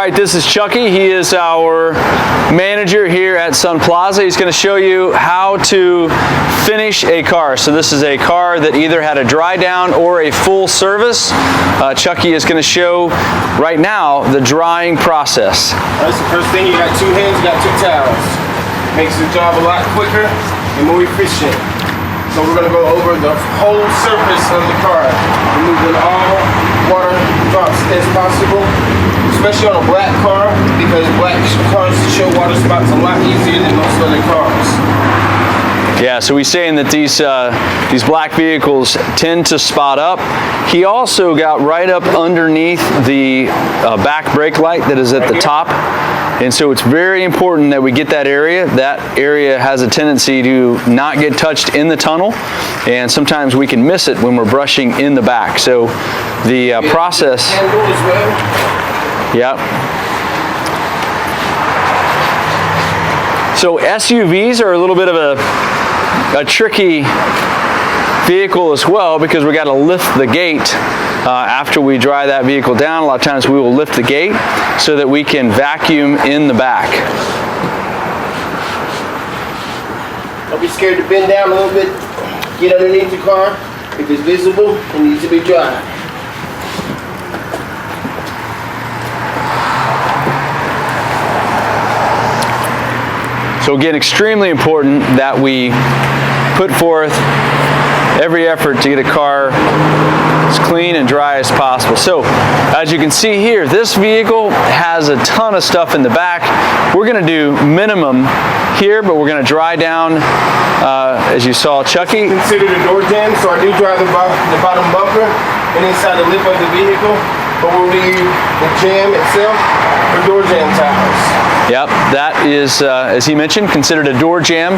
right, this is Chucky. He is our manager here at Sun Plaza. He's going to show you how to finish a car. So this is a car that either had a dry down or a full service. Chucky is going to show right now the drying process. That's the first thing. You got two hands, you got two towels. Makes the job a lot quicker and more efficient. So we're going to go over the whole surface of the car, removing all water drops as possible, especially on a black car, because black cars show water spots a lot easier than most other cars. Yeah, so he's saying that these black vehicles tend to spot up. He also got right up underneath the back brake light that is at the top. And so it's very important that we get that area. That area has a tendency to not get touched in the tunnel, and sometimes we can miss it when we're brushing in the back. So the process. Yep. So SUVs are a little bit of a tricky vehicle as well, because we got to lift the gate after we dry that vehicle down. A lot of times we will lift the gate so that we can vacuum in the back. Don't be scared to bend down a little bit. Get underneath the car. If it's visible, it needs to be dry. So again, extremely important that we put forth every effort to get a car as clean and dry as possible. So as you can see here, this vehicle has a ton of stuff in the back. We're going to do minimum here, but we're going to dry down, as you saw Chucky. Consider the door jam, so I do dry the bottom bumper and inside the lip of the vehicle, but we'll leave the jam itself for door jam towels. Yep, that is, as he mentioned, considered a door jam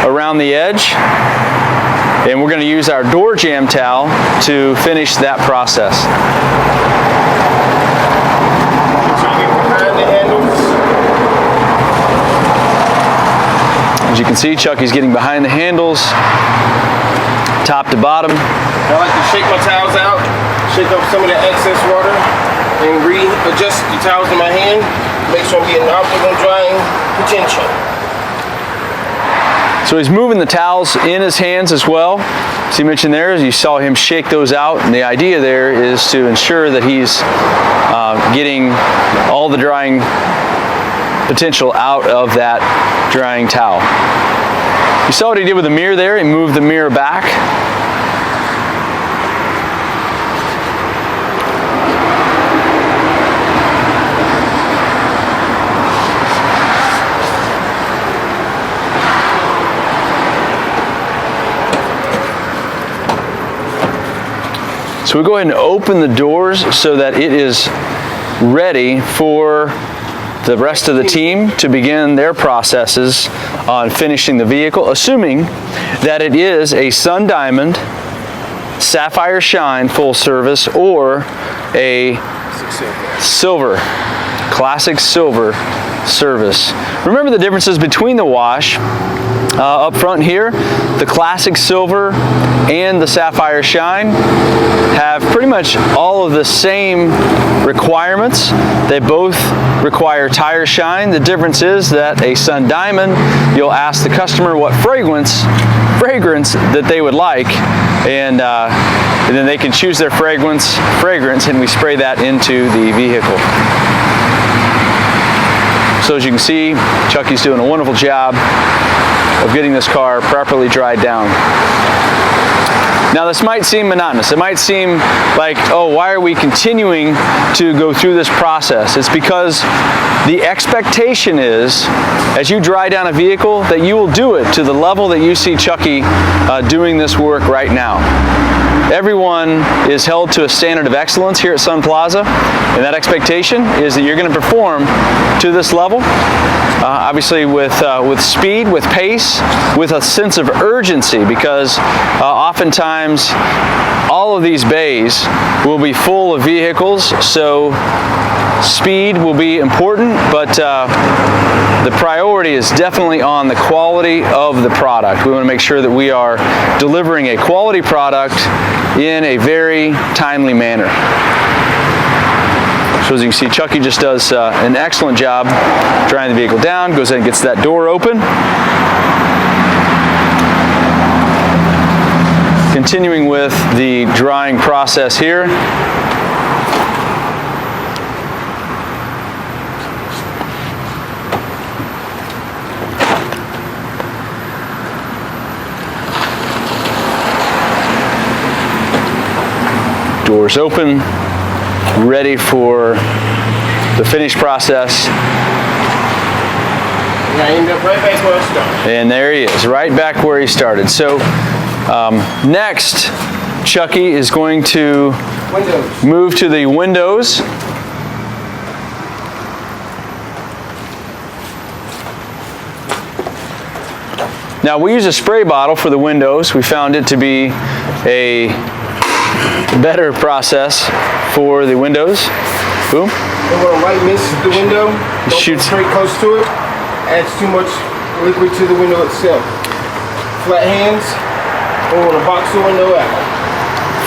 around the edge. And we're going to use our door jam towel to finish that process. As you can see, Chucky's getting behind the handles, top to bottom. I like to shake my towels out, shake off some of the excess water, and readjust the towels in my hand. Make sure I'm getting optimal drying potential. So he's moving the towels in his hands as well. As he mentioned there, as you saw him shake those out, and the idea there is to ensure that he's getting all the drying potential out of that drying towel. You saw what he did with the mirror there. He moved the mirror back. So we go ahead and open the doors so that it is ready for the rest of the team to begin their processes on finishing the vehicle, assuming that it is a Sun Diamond, Sapphire Shine full service, or a silver, classic silver service. Remember the differences between the wash. Up front here, the classic silver and the Sapphire Shine have pretty much all of the same requirements. They both require tire shine. The difference is that a Sun Diamond, you'll ask the customer what fragrance that they would like, and then they can choose their fragrance, and we spray that into the vehicle. So as you can see, Chucky's doing a wonderful job of getting this car properly dried down. Now this might seem monotonous. It might seem like, oh, why are we continuing to go through this process? It's because the expectation is, as you dry down a vehicle, that you will do it to the level that you see Chucky doing this work right now. Everyone is held to a standard of excellence here at Sun Plaza, and that expectation is that you're going to perform to this level, obviously with speed, with pace, with a sense of urgency, because oftentimes all of these bays will be full of vehicles, so speed will be important, but the priority is definitely on the quality of the product. We want to make sure that we are delivering a quality product in a very timely manner. So as you can see, Chucky just does an excellent job drying the vehicle down, goes in and gets that door open. Continuing with the drying process here. Doors open, ready for the finish process. And I end up right back where I started. And there he is, right back where he started. So next, Chucky is going to move to the windows. Now we use a spray bottle for the windows. We found it to be a better process for the windows. Boom. And when a light misses the window, don't Shoots get straight close to it. Adds too much liquid to the window itself. Flat hands, or when I box the window out.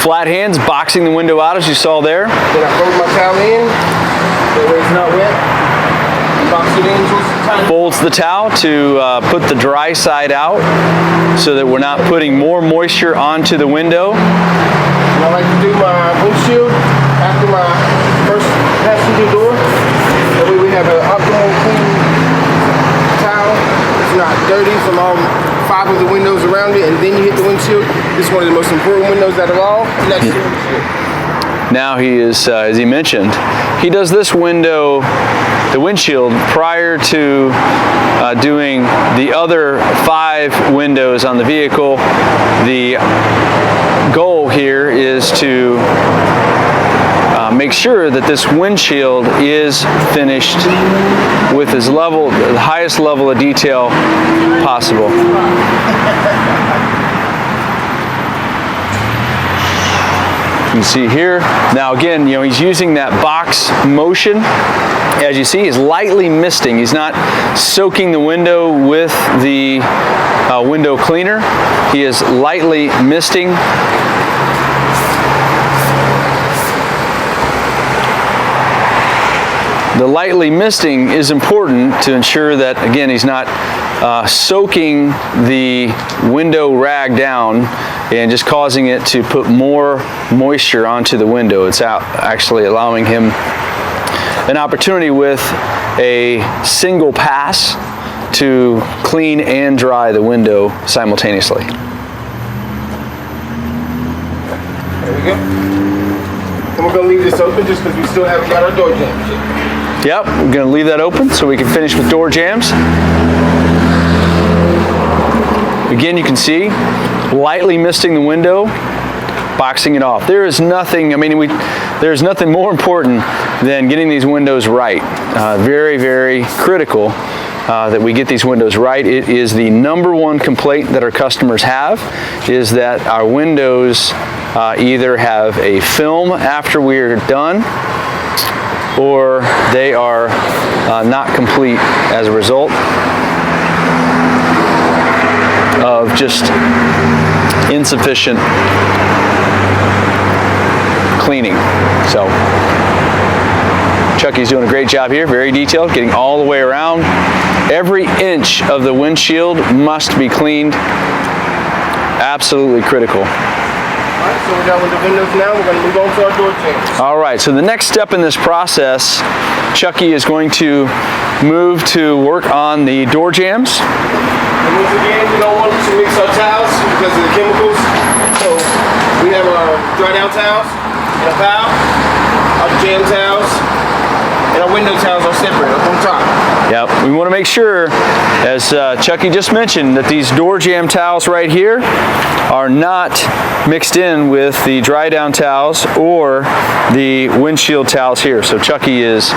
Flat hands, boxing the window out as you saw there. Then I fold my towel in, that way it's not wet. And box it in just tight. Folds the towel to put the dry side out so that we're not putting more moisture onto the window. And I like to do my windshield after my first passenger door. That way we have an optimal clean towel. It's not dirty from all 5 of the windows around it, and then you hit the windshield. This is one of the most important windows out of all. Next to the windshield. Now he is, as he mentioned, he does this window, the windshield, prior to doing the other 5 windows on the vehicle. The goal here is to make sure that this windshield is finished with the highest level of detail possible. You can see here. Now again, he's using that box motion. As you see, he's lightly misting. He's not soaking the window with the window cleaner. He is lightly misting. The lightly misting is important to ensure that, again, he's not soaking the window rag down and just causing it to put more moisture onto the window. It's actually allowing him an opportunity with a single pass to clean and dry the window simultaneously. There we go. And we're going to leave this open just because we still haven't got our door jams yet. Yep, we're going to leave that open so we can finish with door jams. Again, you can see lightly misting the window, boxing it off. There is nothing, there's nothing more important than getting these windows right. Very, very critical that we get these windows right. It is the #1 complaint that our customers have, is that our windows either have a film after we're done, or they are not complete as a result of just insufficient cleaning. So Chucky's doing a great job here, very detailed, getting all the way around. Every inch of the windshield must be cleaned. Absolutely critical. Alright, so we're done with the windows now. We're going to move on to our door jams. All right, so the next step in this process, Chucky is going to move to work on the door jams. And once again, we don't want to mix our towels because of the chemicals. So we have our dry down towels in a pile, our jam towels, and our window towels are separate up on top. Yep, we want to make sure, as Chucky just mentioned, that these door jam towels right here are not mixed in with the dry down towels or the windshield towels here. So Chucky is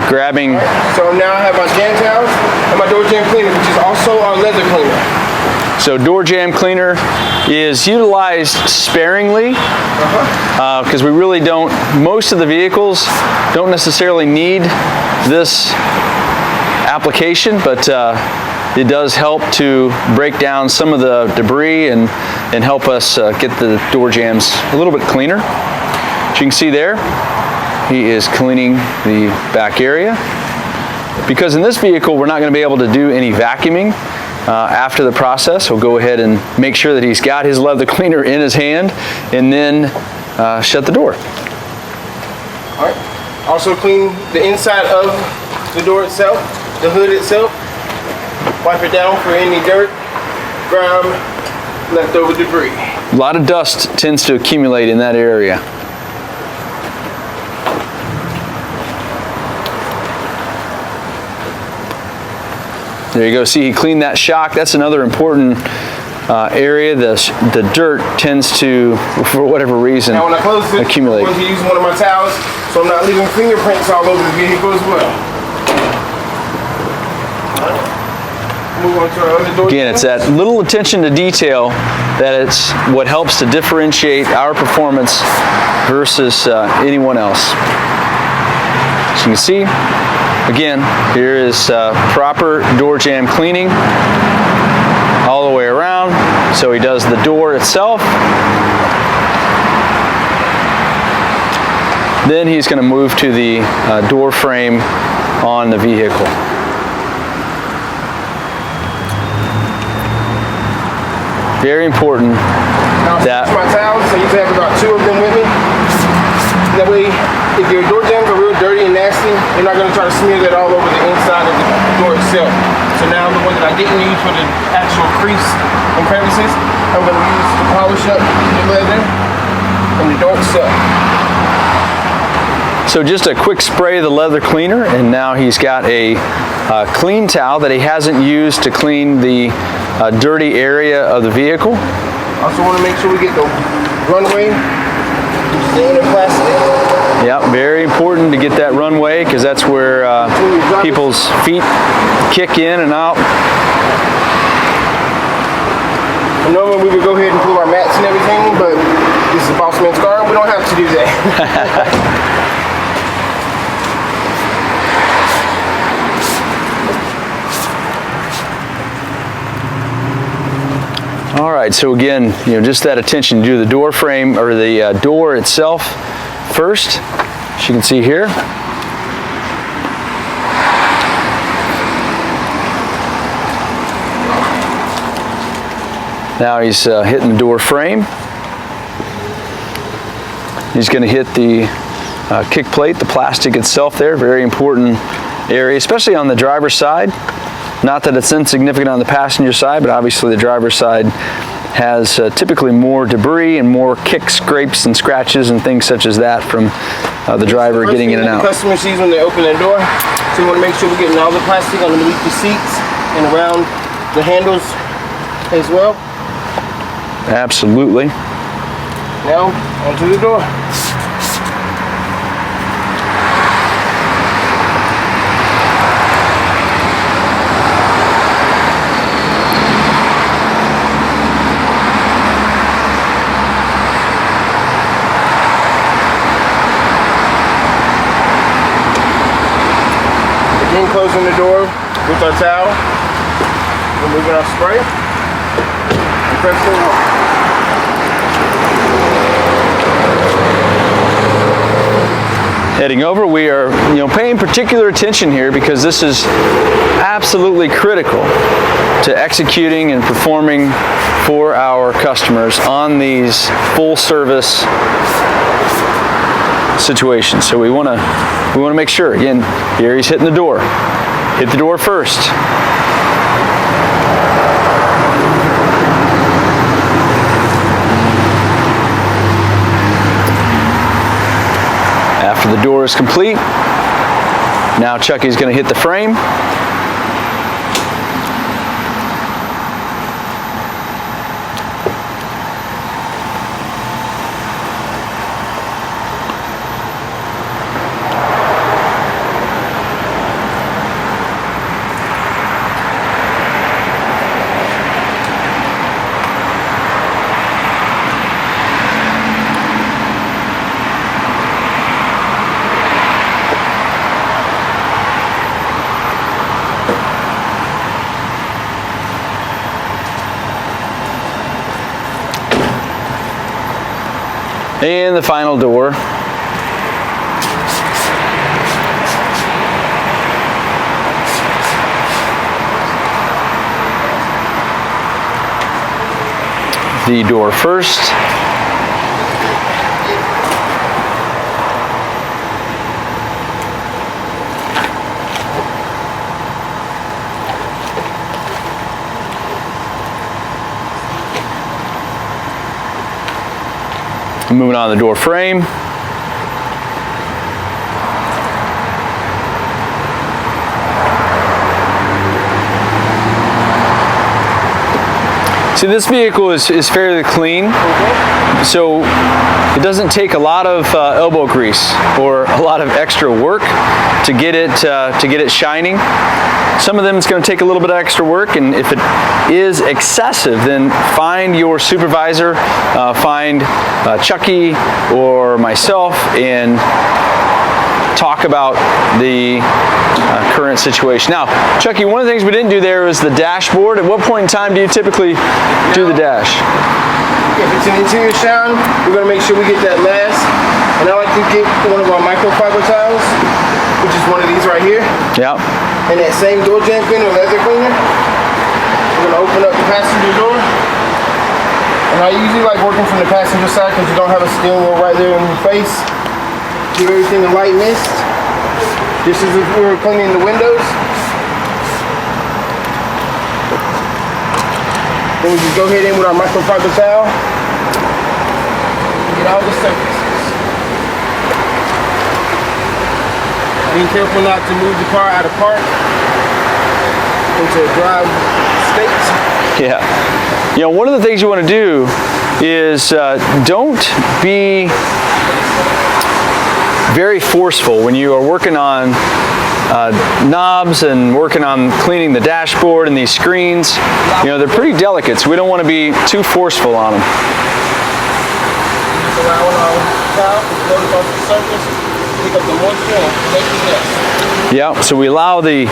grabbing. Right. So now I have my jam towels and my door jam cleaner, which is also our leather cleaner. So door jam cleaner is utilized sparingly because we really don't, most of the vehicles don't necessarily need this application, but it does help to break down some of the debris and help us get the door jams a little bit cleaner. As you can see there, he is cleaning the back area. Because in this vehicle, we're not going to be able to do any vacuuming after the process. He'll go ahead and make sure that he's got his leather cleaner in his hand and then shut the door. All right. Also clean the inside of the door itself, the hood itself. Wipe it down for any dirt, grime, leftover debris. A lot of dust tends to accumulate in that area. There you go. See, he cleaned that shock. That's another important area. The dirt tends to, for whatever reason, now when I close it, accumulate. I'm going to use one of my towels so I'm not leaving fingerprints all over the vehicle as well. Move on to our other door. Again, it's that little attention to detail that it's what helps to differentiate our performance versus anyone else. As you can see, again, here is proper door jamb cleaning all the way around. So he does the door itself. Then he's going to move to the door frame on the vehicle. Very important that my towels, I usually have about 2 of them with me. That way, if your door jambs are real dirty and nasty, you're not going to try to smear that all over the inside of the door itself. So now the one that I didn't use for the actual crease and crevices, I'm going to use to polish up the leather and the door itself. So just a quick spray of the leather cleaner, and now he's got a clean towel that he hasn't used to clean the dirty area of the vehicle. Also want to make sure we get the runway, the inner plastic. Yeah, very important to get that runway because that's where people's feet kick in and out. And normally we would go ahead and pull our mats and everything, but this is a boss man's car, we don't have to do that. All right, so again, just that attention to do the door frame or the door itself first, as you can see here. Now he's hitting the door frame. He's going to hit the kick plate, the plastic itself there, very important area, especially on the driver's side. Not that it's insignificant on the passenger side, but obviously the driver's side has typically more debris and more kicks, scrapes, and scratches and things such as that from the driver getting in and out. The customer sees when they open their door, so we want to make sure we're getting all the plastic underneath the seats and around the handles as well. Absolutely. Now, onto the door. Closing the door with our towel, removing our spray, and press the door. Heading over, we are paying particular attention here because this is absolutely critical to executing and performing for our customers on these full service situations. So we want to make sure. Again, here he's hitting the door. Hit the door first. After the door is complete, now Chucky's going to hit the frame. And the final door. the door first. Moving on to the door frame. See, this vehicle is fairly clean, so it doesn't take a lot of elbow grease or a lot of extra work to get it shining. Some of them it's going to take a little bit of extra work, and if it is excessive, then find your supervisor, find Chucky or myself, and talk about the current situation. Now, Chucky, one of the things we didn't do there was the dashboard. At what point in time do you typically do the dash? If it's an interior sound, we're going to make sure we get that last. And I like to get one of our microfiber towels, which is one of these right here. Yeah. And that same door jamb cleaner, leather cleaner, we're going to open up the passenger door. And I usually like working from the passenger side because you don't have a steering wheel right there in your face. Give everything a light mist, just as if we were cleaning the windows. Then we just go ahead in with our microfiber towel and get all the surfaces. Being careful not to move the car out of park into a dry state. Yeah. You know, one of the things you want to do is don't be very forceful when you are working on knobs and working on cleaning the dashboard and these screens. You know, they're pretty delicate, so we don't want to be too forceful on them. Just allowing our towel to float across the surface, pick up the moisture and make the nest. Yeah, so we allow the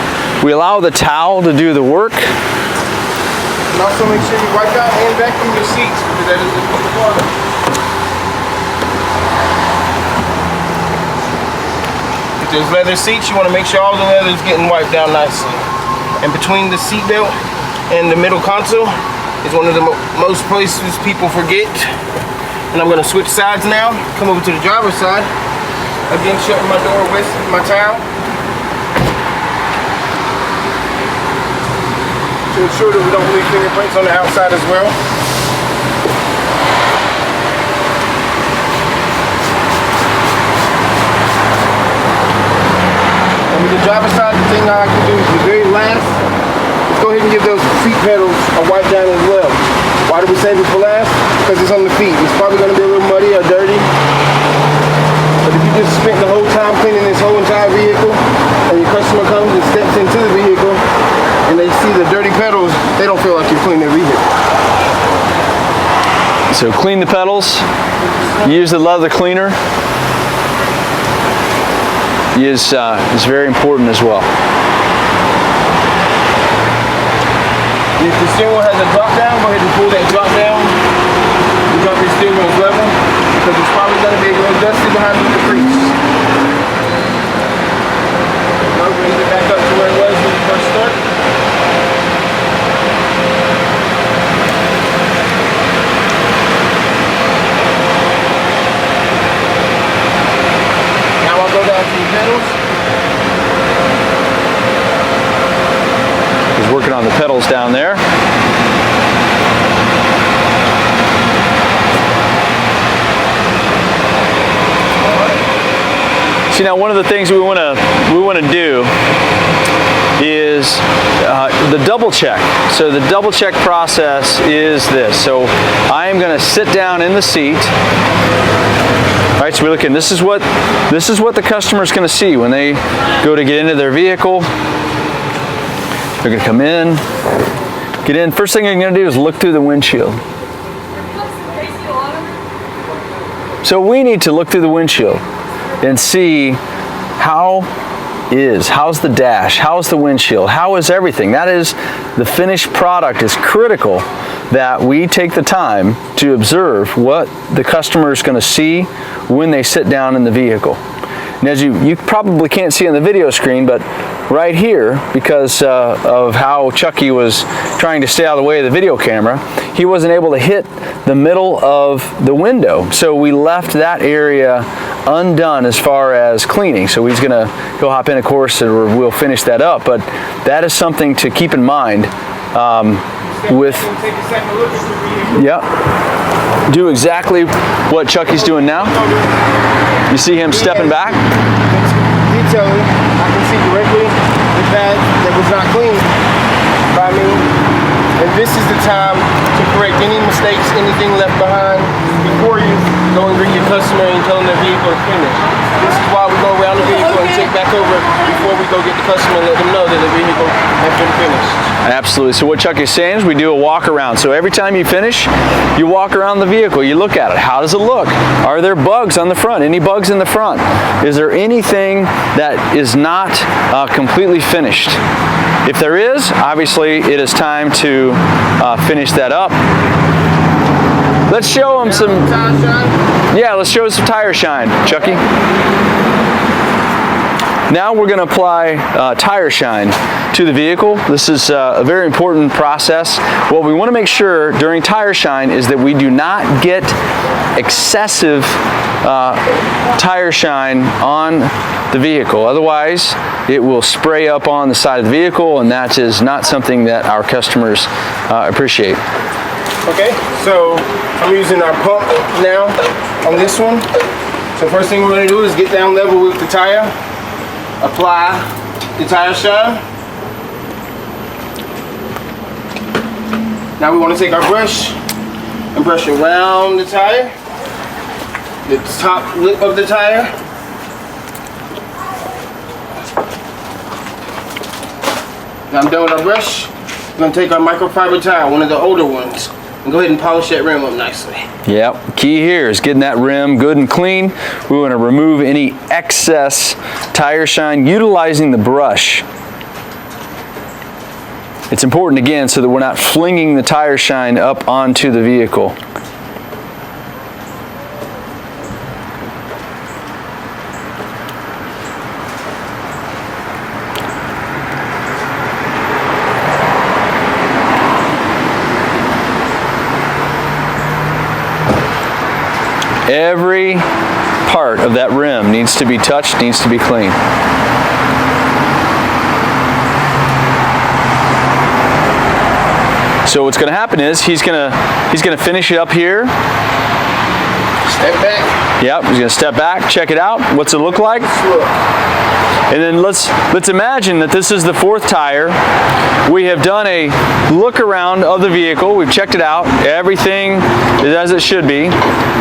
towel to do the work. And also make sure you wipe out and vacuum your seats, because that is the water. If there's leather seats, you want to make sure all the leather is getting wiped down nicely. And between the seat belt and the middle console is one of the most places people forget. And I'm going to switch sides now, come over to the driver's side. Again, shutting my door with my towel. To ensure that we don't leave fingerprints on the outside as well. And with the driver's side, the thing I like to do is the very last, let's go ahead and give those seat pedals a wipe down as well. Why do we save it for last? Because it's on the feet. It's probably going to be a little muddy or dirty. But if you just spent the whole time cleaning this whole entire vehicle, and your customer comes and steps into the vehicle, and they see the dirty pedals, they don't feel like you're cleaning their vehicle. So clean the pedals, use the leather cleaner is very important as well. If the steering wheel has a drop down, go ahead and pull that drop down. You drop your steering wheel level, because it's probably going to be a little dusty behind the crease. Now bring it back up to where it was when you first started. Now I'll go down to the pedals. He's working on the pedals down there. See, now one of the things we want to do is the double check. So the double check process is this. So I am going to sit down in the seat. All right, so we're looking. This is what the customer is going to see when they go to get into their vehicle. They're going to come in, get in. First thing they're going to do is look through the windshield. So we need to look through the windshield and see how's the dash, how's the windshield, how is everything. That is, the finished product is critical that we take the time to observe what the customer is going to see when they sit down in the vehicle. And as you probably can't see on the video screen, but right here, because of how Chucky was trying to stay out of the way of the video camera, he wasn't able to hit the middle of the window. So we left that area undone as far as cleaning. So he's gonna go hop in, of course, and we'll finish that up. But that is something to keep in mind do exactly what Chucky's doing now. You see him stepping back? Detailing, I can see directly the pad that was not cleaned by me. And this is the time to correct any mistakes, anything left behind before you go and greet your customer and tell them their vehicle is finished. This is why we go around the vehicle and check back over before we go get the customer and let them know that the vehicle has been finished. Absolutely. So what Chuck is saying is we do a walk around. So every time you finish, you walk around the vehicle, you look at it. How does it look? Are there bugs on the front? Any bugs in the front? Is there anything that is not completely finished? If there is, obviously it is time to finish that up. Let's show them some. Yeah, let's show some tire shine, Chucky. Now we're going to apply tire shine to the vehicle. This is a very important process. What we want to make sure during tire shine is that we do not get excessive tire shine on the vehicle. Otherwise, it will spray up on the side of the vehicle, and that is not something that our customers appreciate. Okay, so I'm using our pump now on this one. So first thing we're going to do is get down level with the tire, apply the tire shine. Now we want to take our brush and brush around the tire, the top lip of the tire. Now I'm done with our brush. We're going to take our microfiber tire, one of the older ones, and go ahead and polish that rim up nicely. Yep, key here is getting that rim good and clean. We want to remove any excess tire shine utilizing the brush. It's important, again, so that we're not flinging the tire shine up onto the vehicle. Every part of that rim needs to be touched, needs to be clean. So what's going to happen is he's going to finish it up here. Step back. Yep, he's going to step back, check it out. What's it look like? And then let's imagine that this is the fourth tire. We have done a look around of the vehicle. We've checked it out. Everything is as it should be.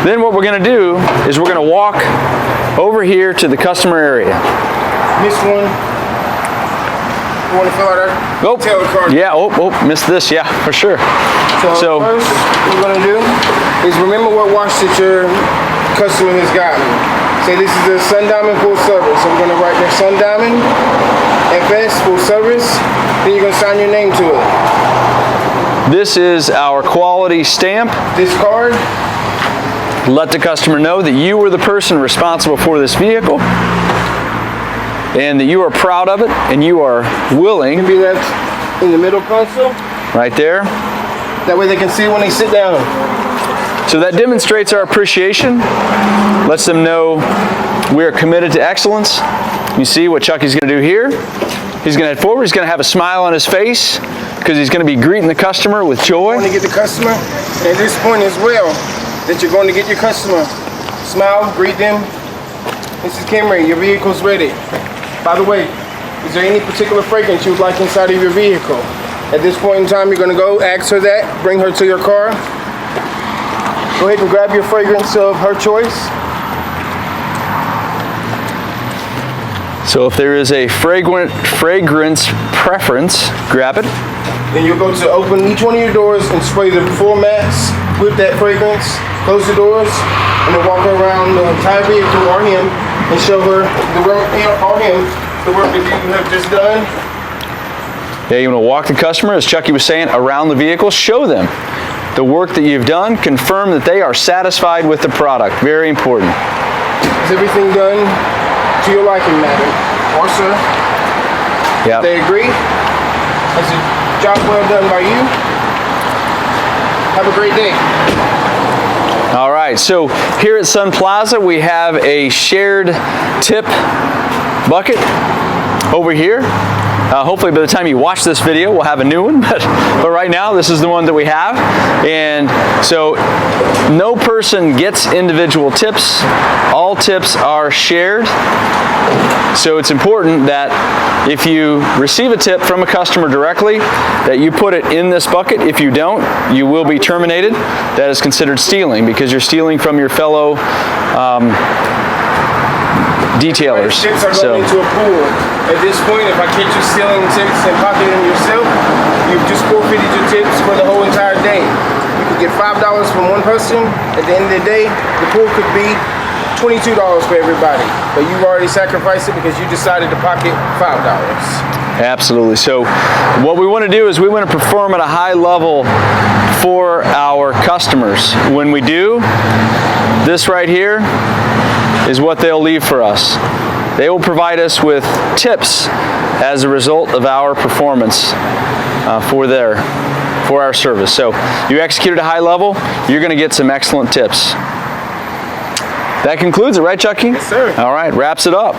Then what we're going to do is we're going to walk over here to the customer area. This one. You want to fill out our tail card? Yeah, missed this, yeah, for sure. So first, what we're going to do is remember what watch that your customer has gotten. Say this is the Sun Diamond full service. So we're going to write there Sun Diamond, FS full service. Then you're going to sign your name to it. This is our quality stamp. This card. Let the customer know that you were the person responsible for this vehicle, and that you are proud of it, and you are willing. It can be left in the middle console. Right there. That way they can see when they sit down. So that demonstrates our appreciation, lets them know we are committed to excellence. You see what Chucky's going to do here. He's going to head forward. He's going to have a smile on his face because he's going to be greeting the customer with joy. You want to get the customer, and at this point as well, that you're going to get your customer. Smile, greet them. Mrs. Kimmery, your vehicle's ready. By the way, is there any particular fragrance you would like inside of your vehicle? At this point in time, you're going to go ask her that, bring her to your car. Go ahead and grab your fragrance of her choice. So if there is a fragrance preference, grab it. Then you'll go to open each one of your doors and spray the floor mats with that fragrance. Close the doors, and then walk around the entire vehicle or him and show her the work, or him, the work that you have just done. Yeah, you want to walk the customer, as Chucky was saying, around the vehicle. Show them the work that you've done. Confirm that they are satisfied with the product. Very important. Is everything done to your liking, madam or sir. Yeah. They agree. That's a job well done by you. Have a great day. All right, so here at Sun Plaza, we have a shared tip bucket over here. Hopefully by the time you watch this video, we'll have a new one, but right now, this is the one that we have. And so no person gets individual tips. All tips are shared. So it's important that if you receive a tip from a customer directly, that you put it in this bucket. If you don't, you will be terminated. That is considered stealing because you're stealing from your fellow detailers. Tips are going into a pool. At this point, if I catch you stealing tips and pocketing them yourself, you've just forfeited your tips for the whole entire day. You could get $5 from one person. At the end of the day, the pool could be $22 for everybody. But you've already sacrificed it because you decided to pocket $5. Absolutely. So what we want to do is we want to perform at a high level for our customers. When we do, this right here is what they'll leave for us. They will provide us with tips as a result of our performance for our service. So you execute at a high level, you're going to get some excellent tips. That concludes it, right, Chucky? Yes, sir. All right, wraps it up.